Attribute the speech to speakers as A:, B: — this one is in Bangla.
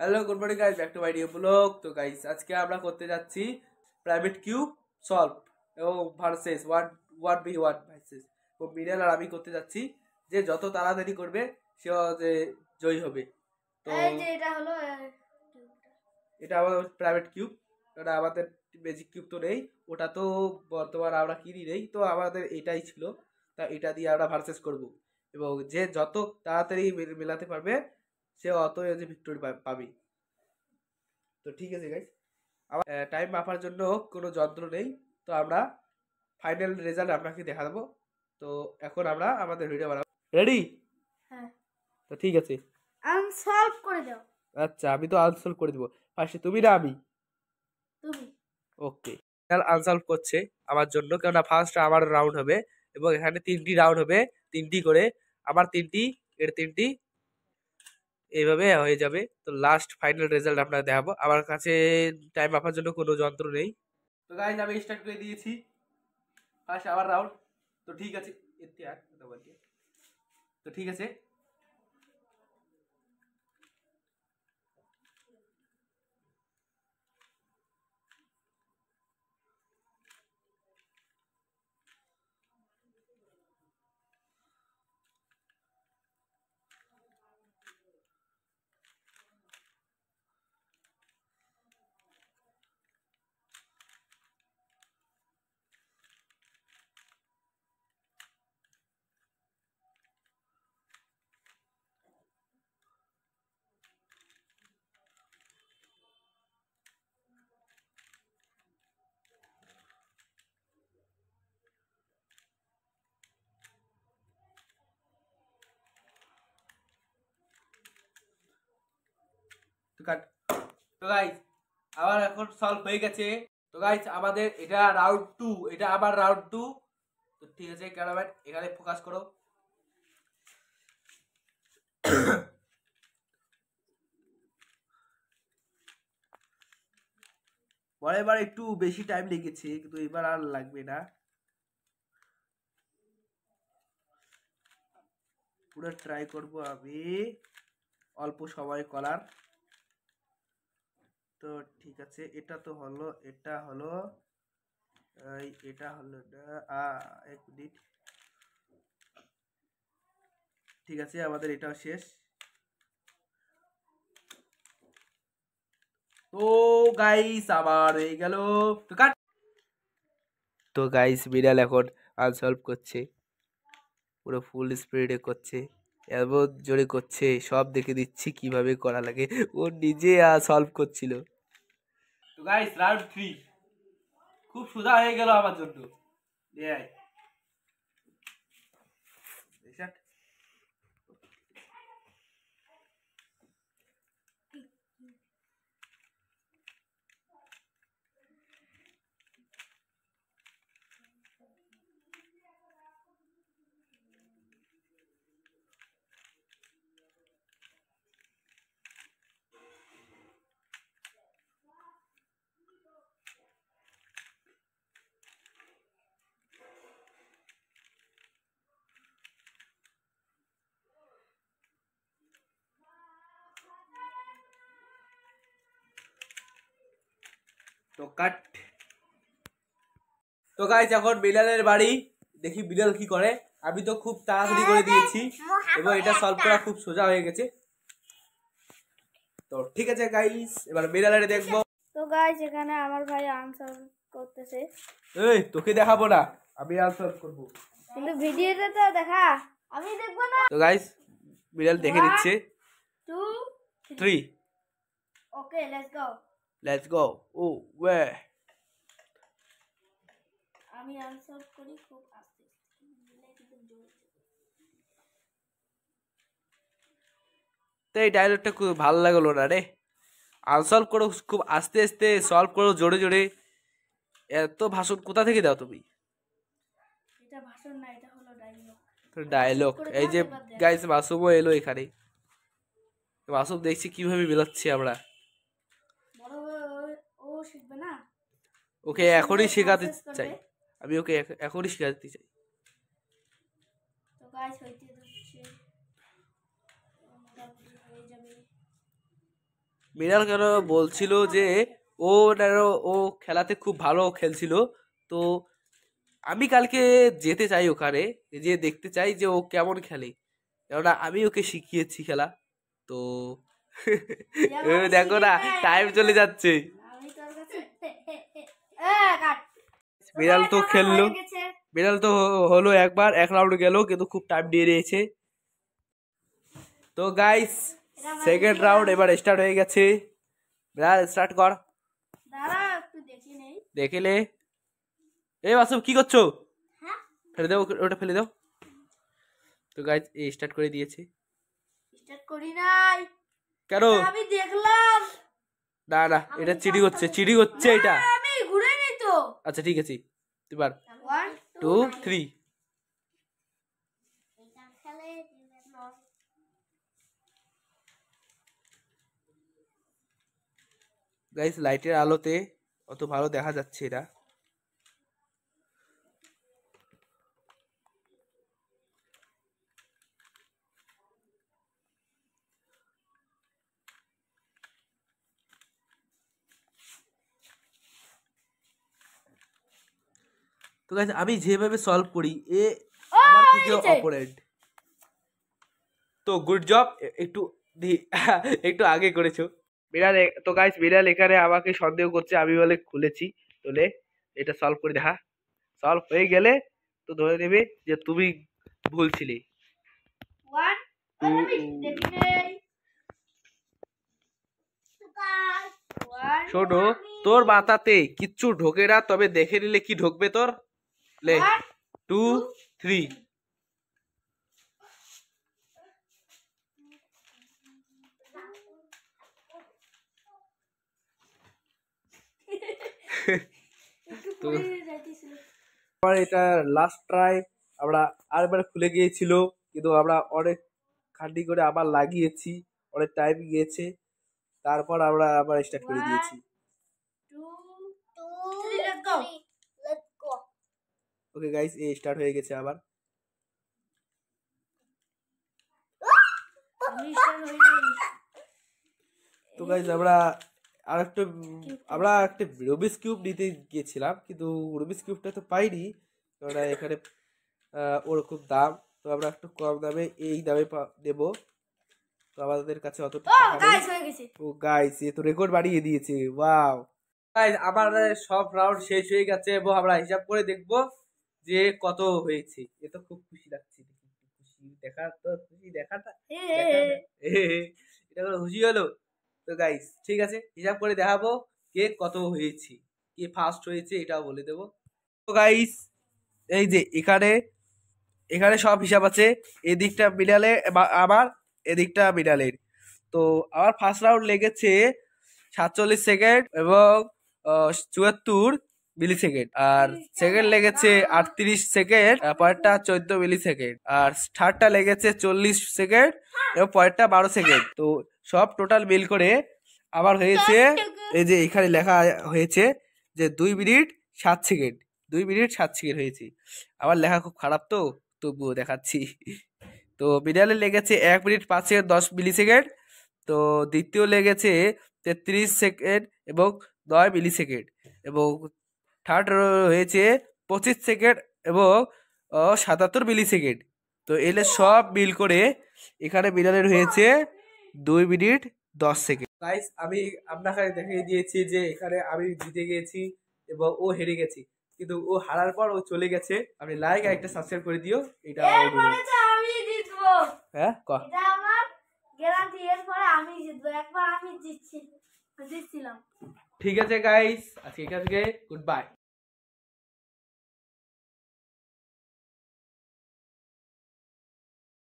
A: Hello good morning guys, back to my new blog. তো গাইস আজকে আমরা করতে যাচ্ছি প্রাইভেট কিউব সলভ এবং versus one one B one versus. তো মিডল আর আমি করতে যাচ্ছি, যে যত তাড়াতাড়ি করবে সে যে জয়ী হবে। তো এটা আমাদের প্রাইভেট কিউব, ওটা আমাদের ম্যাজিক কিউব তো নেই, ওটা তো বর্তমান আমরা কিনি নেই, তো আমাদের এটাই ছিল। তা এটা দিয়ে আমরা ভার্সেস করব এবং যে যত তাড়াতাড়ি মেলাতে পারবে সে অত যে ভিক্টোরি পাবে। তো ঠিক আছে গাইস, আমার টাইম মাপার জন্য কোনো যন্ত্র নেই, তো আমরা ফাইনাল রেজাল্ট আপনাকে দেখা দেবো। তো এখন আমরা আমাদের ভিডিও বানাবো। রেডি?
B: হ্যাঁ।
A: তো ঠিক আছে,
B: আনসলভ করে দাও।
A: আচ্ছা আমি তো আনসলভ করে দেবো। ফার্স্টে তুমি না আমি?
B: তুমি।
A: ওকে, আনসলভ করছে আমার জন্য, কেননা ফার্স্ট আমার রাউন্ড হবে এবং এখানে 3টি রাউন্ড হবে, 3টি করে। আমার 3টি, এর 3টি, এইভাবে হয়ে যাবে। তো লাস্ট ফাইনাল রেজাল্ট আপনাকে দেখাবো। আমার কাছে টাইম মাপার জন্য কোনো যন্ত্র নেই। তো গাইজ আমি স্টার্ট করে দিয়েছি ফার্স্ট আবার রাউন্ড। তো ঠিক আছে, তো ঠিক আছে, তো কাট। তো গাইজ আবার এখন সলভ হয়ে গেছে। তো গাইজ আমাদের এটা রাউন্ড 2, এটা আবার রাউন্ড 2। তো ঠিক আছে ক্যামেরাম্যান এখানে ফোকাস করো। পরের বার একটু বেশি টাইম লেগেছে, কিন্তু এবার আর লাগবে না, পুরো ট্রাই করব আমি অল্প সময় করার। তো ঠিক আছে, এটা তো হলো, এটা হলো, এটা হলো না, এক মিনিট। ঠিক আছে আমাদের এটাও শেষ। তো গাইস আবার হয়ে গেল। তো কাট। তো গাইস বিড়াল এখন আনসলভ করছে, পুরো ফুল স্পিডে করছে, এমন জোরে করছে, সব দেখে দিচ্ছি কিভাবে করা লাগে। ও নিজে সলভ করছিল। তো গাইস রাউন্ড 3 খুব সোজা হয়ে গেল আমার জন্য। তো কাট। তো গাইস এখন বিড়ালের বাড়ি, দেখি বিড়াল কি করে। আমি তো খুব তাড়াতাড়ি করে দিয়েছি এবং এটা সলভ করা খুব সোজা হয়ে গেছে। তো ঠিক আছে গাইস, এবার বিড়ালের দেখবো।
B: তো গাইস এখানে আমার ভাই আনসলভ করতেছে।
A: এই তোকে দেখাবো না, আমি আনসার করব,
B: কিন্তু ভিডিওটা তো দেখা, আমি দেখব না।
A: তো গাইস বিড়াল দেখে নিচ্ছে।
B: 2
A: 3
B: ওকে
A: লেটস গো। ও ওয়ে,
B: আমি আনসলভ করি খুব আস্তে।
A: তো এই ডায়লগটা খুব ভালো লাগলো না রে। আনসলভ করো খুব আস্তে আস্তে, সলভ করো জোরে জোরে। এত ভাষণ কোথা থেকে দাও তুমি?
B: এটা ভাষণ না, এটা হলো ডায়লগ।
A: ডায়লগ। এই যে গাইস মাসুমও এলো এখানে, মাসুম দেখছি কিভাবে মিলাচ্ছি আমরা।
B: বড় ও শিখবে না,
A: ওকে এখনই শেখাতে চাই, আমি ওকে এখনই শেখাতে চাই।
B: তো গাইস হইতে যাচ্ছে, মোটামুটি হয়ে যাবে।
A: মৃণাল কেন বলছিল যে ও ও খেলাতে খুব ভালো খেলছিল, তো আমি কালকে যেতে চাই ওখানে, যে দেখতে চাই যে ও কেমন খেলে, কেননা আমি ওকে শিখিয়েছি খেলা। তো দেখো না, টাইম চলে যাচ্ছে। বিড়াল তো খেললো, বিড়াল তো হলো একবার, এক রাউন্ড গেল, কিন্তু খুব টাইম দিয়ে দিয়েছে। তো গাইস সেকেন্ড রাউন্ড এবার স্টার্ট হয়ে গেছে। বিড়াল স্টার্ট কর। দেখিলে এই বাসু কি করছো? ফেলে দাও ওটা, ফেলে দাও। তো গাইস এই স্টার্ট করে দিয়েছে।
B: স্টার্ট করি নাই
A: কেন?
B: আমি দেখলাম।
A: না না, এটা চিড়ি হচ্ছে, চিড়ি হচ্ছে এটা।
B: আমি ঘুরে নি তো।
A: আচ্ছা ঠিক আছে, এবার
B: 1
A: 2 3। গাইস লাইটের আলোতে অত ভালো দেখা যাচ্ছে এটা। তো গাইস আমি যেভাবে সলভ করি, এ আমার থেকে অপোনেন্ট। তো গুড জব, একটু একটু আগে করেছো। বিড়াল তো গাইস বিড়াল এখানে আমাকে সন্দেহ করছে, আমি বলে খুলেছি, তোলে এটা সলভ করে দেখা। সলভ হয়ে গেলে তো ধরে নেবে যে তুমি ভুল ছিলে।
B: 1 আমি দেখি নেই।
A: শোনো, তোর মাথাতে কিচ্ছু ঢোকে না, তবে দেখে নিলে কি ঢুকবে তোর। লে 2 3। তো আমার এটা লাস্ট ট্রাই, আমরা আরেকবার খুলে গিয়েছিল, কিন্তু আমরা অনেক খান্ডি করে আবার লাগিয়েছি, অনেক টাইম গিয়েছে, তারপর আমরা আবার স্টার্ট করে দিয়েছি।
B: 2 3 লেটস গো।
A: ওকে গাইস এই স্টার্ট হয়ে গেছে আবার। তো গাইস আমরা একটা রুবিক্স কিউব নিতে গিয়েছিলাম, কিন্তু রুবিক্স কিউবটা তো পাইনি, কারণ এখানে ওর খুব দাম, তো আমরা একটু কম দামে এই দামে দেব। তো আমাদের কাছে অত ও গাইস এ তো রেকর্ড বাড়িয়ে দিয়েছে, ওয়াও। গাইস আমার সব রাউন্ড শেষ হয়ে গেছে, এবং আমরা হিসাব করে দেখব যে কত হয়েছে। এ তো খুব খুশি লাগছে, খুশি দেখা তো, খুশি দেখাটা এটা কোনো খুশি হলো? তো গাইস ঠিক আছে, হিসাব করে দেখাবো কে কত হয়েছে, কে ফার্স্ট হয়েছে এটাও বলে দেবো। তো গাইস এই যে এখানে এখানে সব হিসাব আছে, এদিকটা বিড়ালে আমার, এদিকটা বিড়ালের। তো আমার ফার্স্ট রাউন্ড লেগেছে 47 সেকেন্ড এবং 74 মিলি সেকেন্ড, আর সেকেন্ড লেগেছে 38 সেকেন্ড, পরেরটা 14 মিলি সেকেন্ড, আর থার্ডটা লেগেছে 40 সেকেন্ড এবং পরেরটা 12 সেকেন্ড। তো সব টোটাল মিল করে আমার হয়েছে, এই যে এখানে লেখা হয়েছে যে 2 মিনিট 7 সেকেন্ড, 2 মিনিট 7 সেকেন্ড হয়েছে। আমার লেখা খুব খারাপ, তো তবুও দেখাচ্ছি। তো বিড়ালে লেগেছে 1 মিনিট 5 সেকেন্ড 10 মিলি সেকেন্ড, তো দ্বিতীয় লেগেছে 33 সেকেন্ড এবং 9 মিলি সেকেন্ড, এবং থার্ড হয়েছে 25 সেকেন্ড এবং 77 মিলি সেকেন্ড। তো এলে সব মিল করে এখানে বিড়ালের হয়েছে 2 মিনিট 10 সেকেন্ড। গাইস আমি আপনাকে দেখিয়ে দিয়েছি যে এখানে আমি জিতে গিয়েছি এবং ও হেরে গেছে, কিন্তু ও হারার পর ও চলে গেছে। আপনি লাইক আর একটা সাবস্ক্রাইব করে দিও, এটা
B: আমি জিতবো।
A: হ্যাঁ
B: এটা আমার গ্যারান্টি, এরপরে আমি জিতবো, একবার আমি জিতছিলাম।
A: ঠিক আছে গাইস, আজকে এখান থেকে গুড বাই।